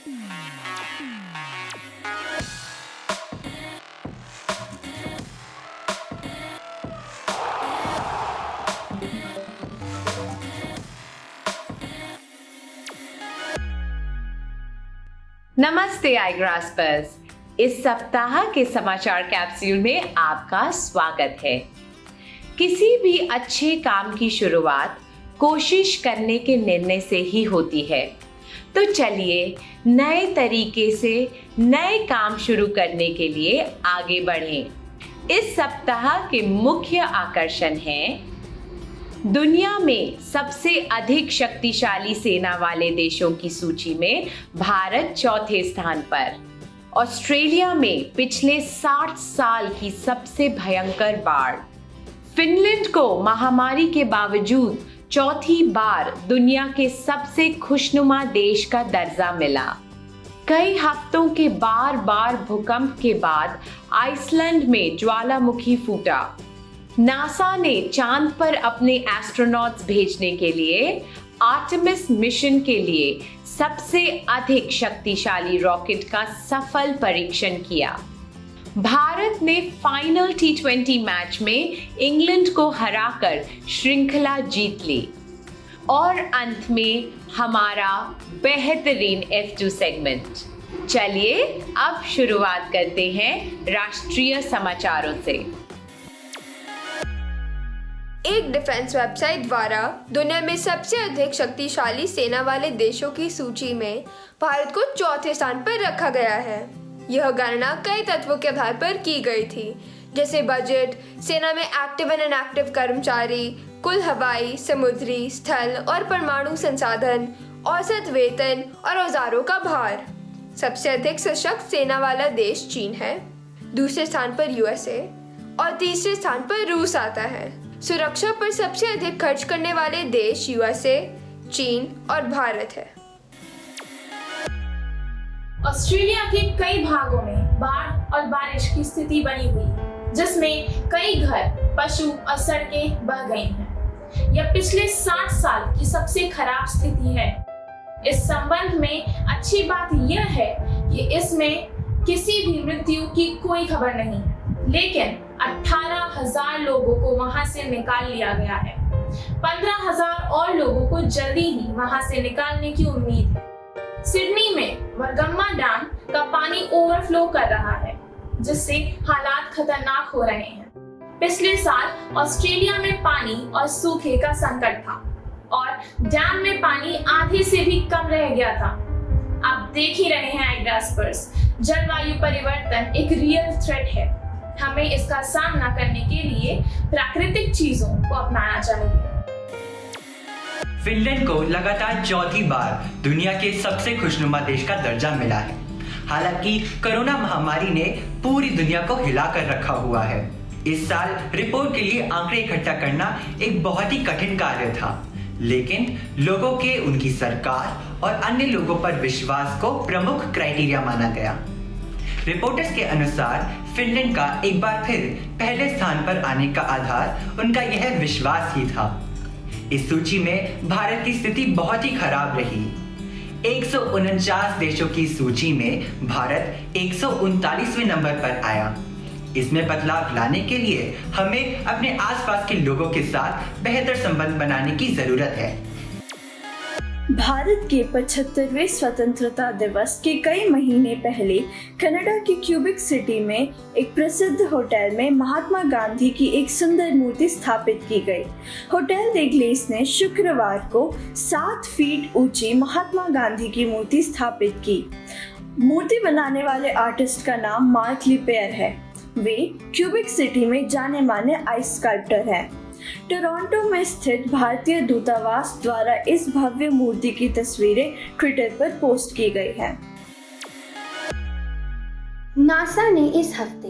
नमस्ते आई ग्रास्पर्स। इस सप्ताह के समाचार कैप्सूल में आपका स्वागत है। किसी भी अच्छे काम की शुरुआत कोशिश करने के निर्णय से ही होती है। तो चलिए नए तरीके से नए काम शुरू करने के लिए आगे बढ़ें। इस सप्ताह के मुख्य आकर्षण हैं दुनिया में सबसे अधिक शक्तिशाली सेना वाले देशों की सूची में भारत चौथे स्थान पर, ऑस्ट्रेलिया में पिछले 60 साल की सबसे भयंकर बाढ़, फिनलैंड को महामारी के बावजूद चौथी बार दुनिया के सबसे खुशनुमा देश का दर्जा मिला, कई हफ्तों के बार बार भूकंप के बाद आइसलैंड में ज्वालामुखी फूटा, नासा ने चांद पर अपने एस्ट्रोनॉट्स भेजने के लिए आर्टेमिस मिशन के लिए सबसे अधिक शक्तिशाली रॉकेट का सफल परीक्षण किया, भारत ने फाइनल T20 मैच में इंग्लैंड को हराकर श्रृंखला जीत ली और अंत में हमारा बेहतरीन F2 सेगमेंट। चलिए अब शुरुआत करते हैं राष्ट्रीय समाचारों से। एक डिफेंस वेबसाइट द्वारा दुनिया में सबसे अधिक शक्तिशाली सेना वाले देशों की सूची में भारत को चौथे स्थान पर रखा गया है। यह गणना कई तत्वों के आधार पर की गई थी, जैसे बजट, सेना में एक्टिव एंड इनएक्टिव कर्मचारी, कुल हवाई, समुद्री, स्थल और परमाणु संसाधन, औसत वेतन और औजारों का भार। सबसे अधिक सशक्त सेना वाला देश चीन है, दूसरे स्थान पर USA और तीसरे स्थान पर रूस आता है। सुरक्षा पर सबसे अधिक खर्च करने वाले देश USA, चीन और भारत है। ऑस्ट्रेलिया के कई भागों में बाढ़ और बारिश की स्थिति बनी हुई है, जिसमें कई घर, पशु और सड़कें बह गई हैं। यह पिछले 60 साल की सबसे खराब स्थिति है। इस संबंध में अच्छी बात यह है कि इसमें किसी भी मृत्यु की कोई खबर नहीं है, लेकिन 18,000 लोगों को वहां से निकाल लिया गया है। 15,000 और लोगों को जल्दी ही वहां से निकालने की उम्मीद है। सिडनी में वरगम्मा डैम का पानी ओवरफ्लो कर रहा है, जिससे हालात खतरनाक हो रहे हैं। पिछले साल ऑस्ट्रेलिया में पानी और सूखे का संकट था और डैम में पानी आधे से भी कम रह गया था। आप देख ही रहे हैं ग्रास्पर्स, जलवायु परिवर्तन एक रियल थ्रेट है। हमें इसका सामना करने के लिए प्राकृतिक चीजों को अपनाना चाहिए। फिनलैंड को लगातार चौथी बार दुनिया के सबसे खुशनुमा देश का दर्जा मिला है। हालांकि कोरोना महामारी ने पूरी दुनिया को हिलाकर रखा हुआ है। इस साल रिपोर्ट के लिए आंकड़े इकट्ठा करना एक बहुत ही कठिन कार्य था, लेकिन लोगों के उनकी सरकार और अन्य लोगों पर विश्वास को प्रमुख क्राइटेरिया माना गया। रिपोर्टर्स के अनुसार फिनलैंड का एक बार फिर पहले स्थान पर आने का आधार उनका यह विश्वास ही था। इस सूची में भारत की स्थिति बहुत ही खराब रही। 149 देशों की सूची में भारत 139वें नंबर पर आया। इसमें बदलाव लाने के लिए हमें अपने आसपास के लोगों के साथ बेहतर संबंध बनाने की जरूरत है। भारत के 75वें स्वतंत्रता दिवस के कई महीने पहले कनाडा की क्यूबिक सिटी में एक प्रसिद्ध होटल में महात्मा गांधी की एक सुंदर मूर्ति स्थापित की गई। होटल दे ग्लेस ने शुक्रवार को 7 फीट ऊंची महात्मा गांधी की मूर्ति स्थापित की। मूर्ति बनाने वाले आर्टिस्ट का नाम मार्क लिपेयर है। वे क्यूबिक सिटी में जाने माने आइस स्कल्प्टर हैं। टोरंटो में स्थित भारतीय दूतावास द्वारा इस भव्य मूर्ति की तस्वीरें ट्विटर पर पोस्ट की गई हैं। नासा ने इस हफ्ते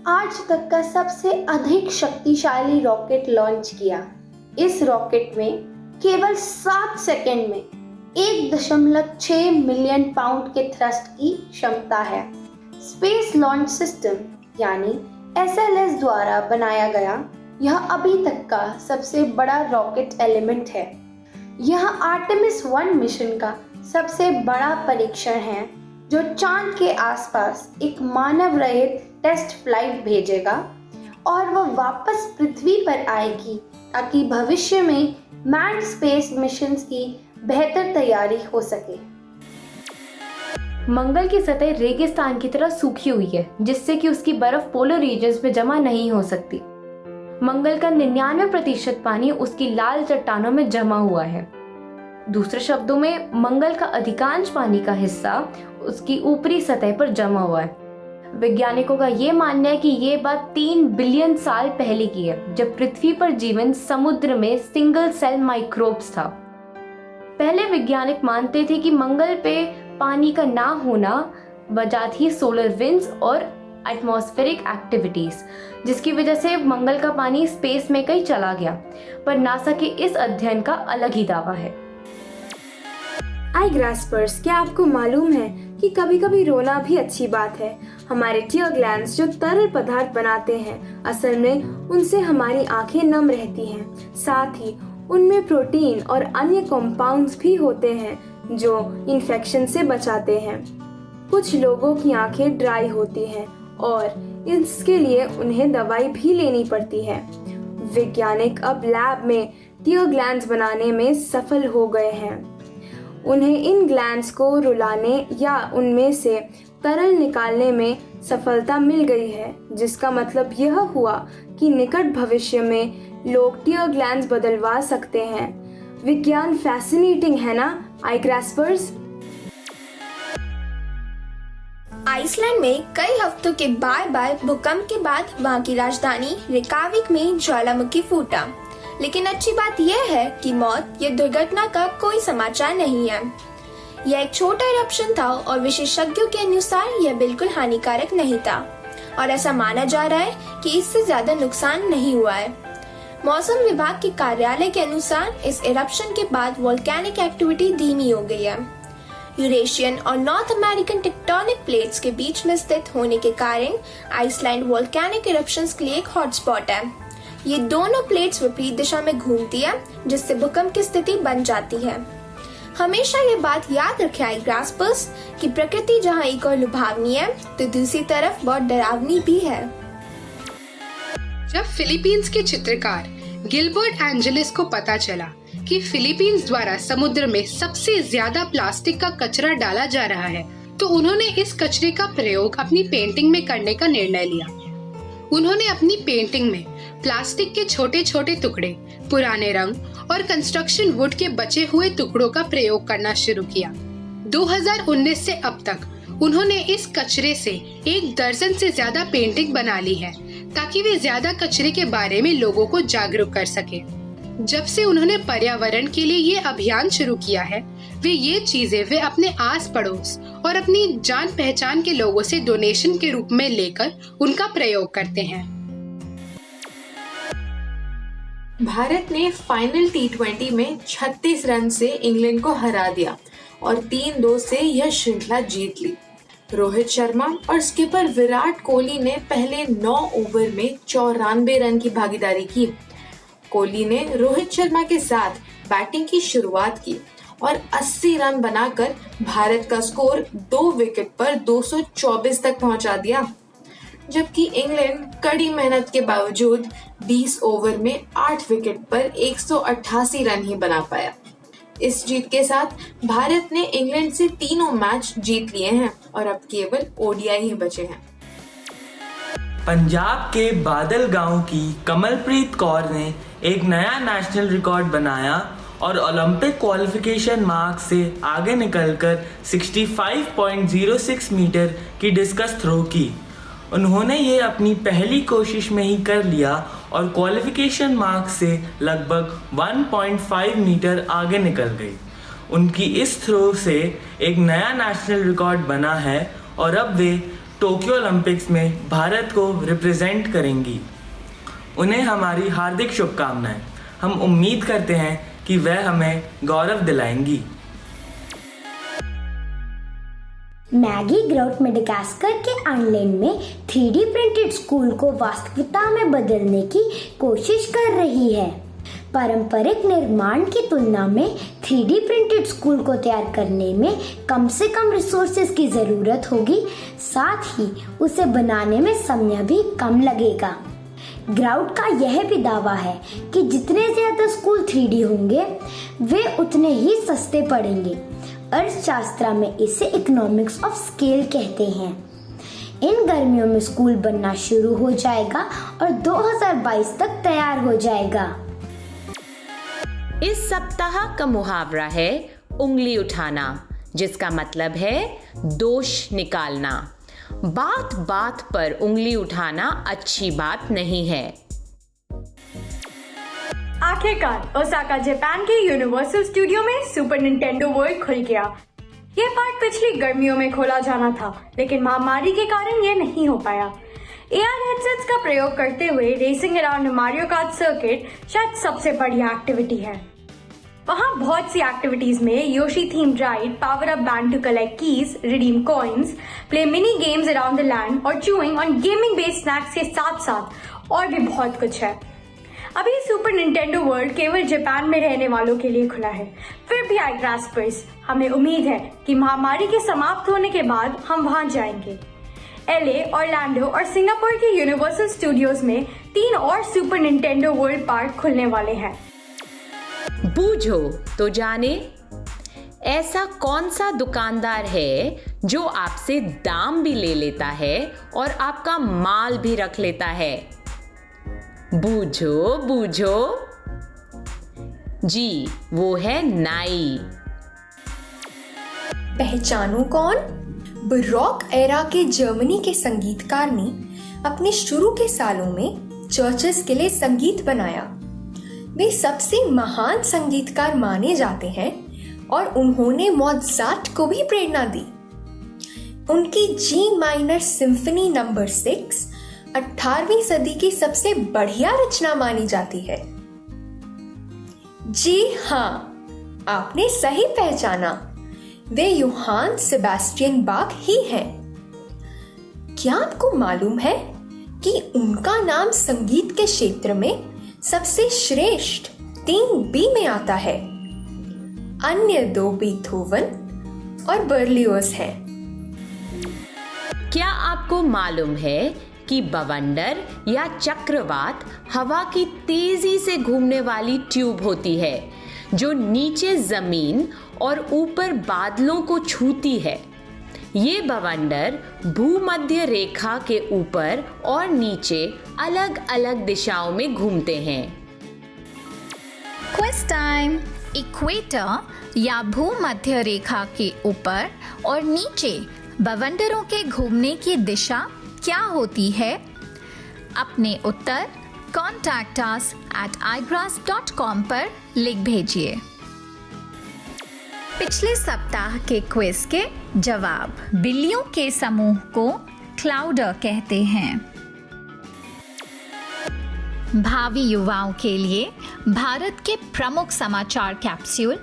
आज तक का सबसे अधिक शक्तिशाली रॉकेट लॉन्च किया। इस रॉकेट में केवल 7 सेकंड में 1.6 मिलियन पाउंड के थ्रस्ट की क्षमता है। स्पेस लॉन्च सिस्टम यानी SLS द्वारा बनाया गया यह अभी तक का सबसे बड़ा रॉकेट एलिमेंट है। यह आर्टेमिस 1 मिशन का सबसे बड़ा परीक्षण है जो चांद के आसपास एक मानव रहित टेस्ट फ्लाइट भेजेगा और वह वापस पृथ्वी पर आएगी ताकि भविष्य में मैन्ड स्पेस मिशंस की बेहतर तैयारी हो सके। मंगल की सतह रेगिस्तान की तरह सूखी हुई है, जिससे कि उसकी बर्फ पोलर रीजन्स में जमा नहीं हो सकती। मंगल का 99% पानी उसकी लाल चट्टानों में जमा हुआ है। दूसरे शब्दों में मंगल का अधिकांश पानी का हिस्सा उसकी ऊपरी सतह पर जमा हुआ है। वैज्ञानिकों का ये मानना है कि ये बात 3 बिलियन साल पहले की है, जब पृथ्वी पर जीवन समुद्र में सिंगल सेल माइक्रोब्स था। पहले वैज्ञानिक मानते थे कि मंगल पे पानी का ना होना वजह थी सोलर विंड्स और एटमॉस्फेरिक एक्टिविटीज, जिसकी वजह से मंगल का पानी स्पेस में कहीं चला गया। पर नासा के इस अध्ययन का अलग ही दावा है। आई ग्रास्पर्स, क्या आपको मालूम है कि कभी कभी रोना भी अच्छी बात है। हमारे टीयर ग्लैंड्स जो तरल पदार्थ बनाते हैं, असल में उनसे हमारी आंखें नम रहती हैं। साथ ही उनमें प्रोटीन और अन्य कंपाउंड्स भी होते हैं जो इन्फेक्शन से बचाते हैं। कुछ लोगों की आंखें ड्राई होती हैं और इसके लिए उन्हें दवाई भी लेनी पड़ती है। वैज्ञानिक अब लैब में टीयर ग्लैंड्स बनाने में सफल हो गए हैं। उन्हें इन ग्लैंड्स को रुलाने या उनमें से तरल निकालने में सफलता मिल गई है, जिसका मतलब यह हुआ कि निकट भविष्य में लोग टीयर ग्लैंड्स बदलवा सकते हैं। विज्ञान फैसिनेटिंग है ना, आई ग्रास्पर्स? आइसलैंड में कई हफ्तों के बार बार भूकंप के बाद वहाँ की राजधानी रेकाविक में ज्वालामुखी फूटा। लेकिन अच्छी बात यह है कि मौत या दुर्घटना का कोई समाचार नहीं है। यह एक छोटा इरप्शन था और विशेषज्ञों के अनुसार यह बिल्कुल हानिकारक नहीं था और ऐसा माना जा रहा है कि इससे ज्यादा नुकसान नहीं हुआ है। मौसम विभाग के कार्यालय के अनुसार इस इरप्शन के बाद वोल्केनिक एक्टिविटी धीमी हो गई है। यूरेशियन और नॉर्थ अमेरिकन टेक्टोनिक प्लेट्स के बीच में स्थित होने के कारण आइसलैंड वोल्केनिक इरप्शंस के लिए एक हॉटस्पॉट है। ये दोनों प्लेट्स विपरीत दिशा में घूमती है, जिससे भूकंप की स्थिति बन जाती है। हमेशा ये बात याद रखें आई ग्रास्पर्स कि प्रकृति जहाँ एक और लुभावनी है तो दूसरी तरफ बहुत डरावनी भी है। जब फिलीपींस के चित्रकार गिलबर्ट एंजेलिस को पता चला कि फिलीपींस द्वारा समुद्र में सबसे ज्यादा प्लास्टिक का कचरा डाला जा रहा है, तो उन्होंने इस कचरे का प्रयोग अपनी पेंटिंग में करने का निर्णय लिया। उन्होंने अपनी पेंटिंग में प्लास्टिक के छोटे छोटे टुकड़े, पुराने रंग और कंस्ट्रक्शन वुड के बचे हुए टुकड़ों का प्रयोग करना शुरू किया। 2019 से अब तक उन्होंने इस कचरे से 1 दर्जन से ज्यादा पेंटिंग बना ली है, ताकि वे ज्यादा कचरे के बारे में लोगों को जागरूक कर सके। जब से उन्होंने पर्यावरण के लिए ये अभियान शुरू किया है, ये चीजें वे अपने आस पड़ोस और अपनी जान पहचान के लोगों से डोनेशन के रूप में लेकर उनका प्रयोग करते हैं। भारत ने फाइनल T20 में 36 रन से इंग्लैंड को हरा दिया और 3-2 से यह श्रृंखला जीत ली। रोहित शर्मा और स्किपर विराट कोहली ने पहले 9 ओवर में 94 रन की भागीदारी की। कोहली ने रोहित शर्मा के साथ बैटिंग की शुरुआत की और 80 रन बनाकर भारत का स्कोर 2 विकेट पर 224 तक पहुंचा दिया, जबकि इंग्लैंड कड़ी मेहनत के बावजूद 20 ओवर में 8 विकेट पर 188 रन ही बना पाया। इस जीत के साथ भारत ने इंग्लैंड से तीनों मैच जीत लिए हैं और अब केवल ODI ही बचे हैं। पंजाब के बादल गांव की कमलप्रीत कौर ने एक नया नेशनल रिकॉर्ड बनाया और ओलंपिक क्वालिफिकेशन मार्क से आगे निकलकर 65.06 मीटर की डिस्कस थ्रो की। उन्होंने ये अपनी पहली कोशिश में ही कर लिया और क्वालिफिकेशन मार्क से लगभग 1.5 मीटर आगे निकल गई। उनकी इस थ्रो से एक नया नेशनल रिकॉर्ड बना है और अब वे टोक्यो ओलंपिक्स में भारत को रिप्रेजेंट करेंगी। उन्हें हमारी हार्दिक शुभकामनाएं। हम उम्मीद करते हैं कि वह हमें गौरव दिलाएंगी। मैगी ग्राउट मेडागास्कर के आइलैंड में 3D प्रिंटेड स्कूल को वास्तविकता में बदलने की कोशिश कर रही है। पारंपरिक निर्माण की तुलना में 3D प्रिंटेड स्कूल को तैयार करने में कम से कम रिसोर्सेज की ज़रूरत होगी, साथ ही उसे बनाने में समय भी कम लगेगा। ग्राउट का यह भी दावा है कि जितने ज़्यादा स्कूल 3D होंगे वे उतने ही सस्ते पड़ेंगे। अर्थशास्त्र में इसे इकोनॉमिक्स ऑफ स्केल कहते हैं। इन गर्मियों में स्कूल बनना शुरू हो जाएगा और 2022 तक तैयार हो जाएगा। इस सप्ताह का मुहावरा है उंगली उठाना, जिसका मतलब है दोष निकालना। बात बात पर उंगली उठाना अच्छी बात नहीं है। आखिरकार ओसाका जापान के यूनिवर्सल स्टूडियो में सुपर निंटेंडो वर्ल्ड खुल गया। यह पार्ट पिछली गर्मियों में खोला जाना था, लेकिन महामारी के कारण यह नहीं हो पाया। AR हेडसेट्स का प्रयोग करते हुए racing around Mario Kart circuit शायद सबसे बढ़िया एक्टिविटी है। वहाँ बहुत सी एक्टिविटीज में Yoshi theme ride, power up band to collect keys, redeem coins, play mini games around the land और chewing on gaming based snacks के साथ साथ और भी बहुत कुछ है। अभी सुपर निंटेंडो वर्ल्ड केवल जापान में रहने वालों के लिए खुला है। फिर भी iGraspers, हमें उम्मीद है कि महामारी के समाप्त होने के बाद हम वहां जाएंगे। LA, ऑरलैंडो और सिंगापुर के यूनिवर्सल स्टूडियोज में 3 और सुपर निंटेंडो वर्ल्ड पार्क खुलने वाले हैं। बूझो तो जाने, ऐसा कौन सा दुकानदार है जो आपसे दाम भी ले लेता है और आपका माल भी रख लेता है? बूझो बूझो, जी वो है नाई। पहचानो कौन? बरॉक एरा के जर्मनी के संगीतकार ने अपने शुरू के सालों में चर्चेस के लिए संगीत बनाया। वे सबसे महान संगीतकार माने जाते हैं और उन्होंने मोज़ार्ट को भी प्रेरणा दी। उनकी जी माइनर सिम्फनी नंबर 6 18वीं सदी की सबसे बढ़िया रचना मानी जाती है। जी हाँ, आपने सही पहचाना, वे योहान सेबास्टियन बाख ही हैं। क्या आपको मालूम है कि उनका नाम संगीत के क्षेत्र में सबसे श्रेष्ठ 3B में आता है? अन्य 2 बीथोवन और बर्लियोस हैं। क्या आपको मालूम है कि बवंडर या चक्रवात हवा की तेजी से घूमने वाली ट्यूब होती है जो नीचे जमीन और ऊपर बादलों को छूती है? ये बवंडर भूमध्य रेखा के ऊपर और नीचे अलग अलग दिशाओं में घूमते हैं। Quiz time. इक्वेटर या भूमध्य रेखा के ऊपर और नीचे बवंडरों के घूमने की दिशा क्या होती है? अपने उत्तर contactus@igrasp.com पर लिख भेजिए। पिछले सप्ताह के क्विज के जवाब। बिल्लियों के समूह को क्लाउडर कहते हैं। भावी युवाओं के लिए भारत के प्रमुख समाचार कैप्सूल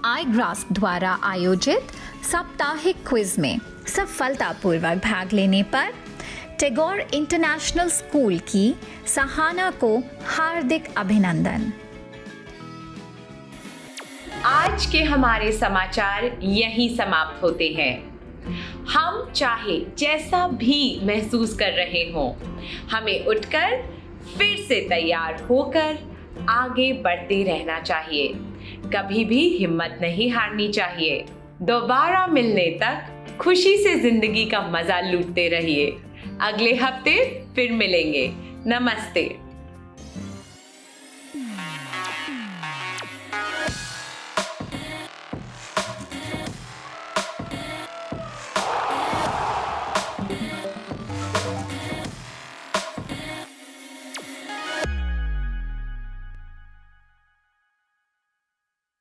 iGrasp द्वारा आयोजित साप्ताहिक क्विज में सफलतापूर्वक भाग लेने पर टैगोर इंटरनेशनल स्कूल की सहाना को हार्दिक अभिनंदन। आज के हमारे समाचार यहीं समाप्त होते हैं। हम चाहे जैसा भी महसूस कर रहे हों, हमें उठकर फिर से तैयार होकर आगे बढ़ते रहना चाहिए। कभी भी हिम्मत नहीं हारनी चाहिए। दोबारा मिलने तक खुशी से जिंदगी का मजा लूटते रहिए। अगले हफ्ते फिर मिलेंगे। नमस्ते।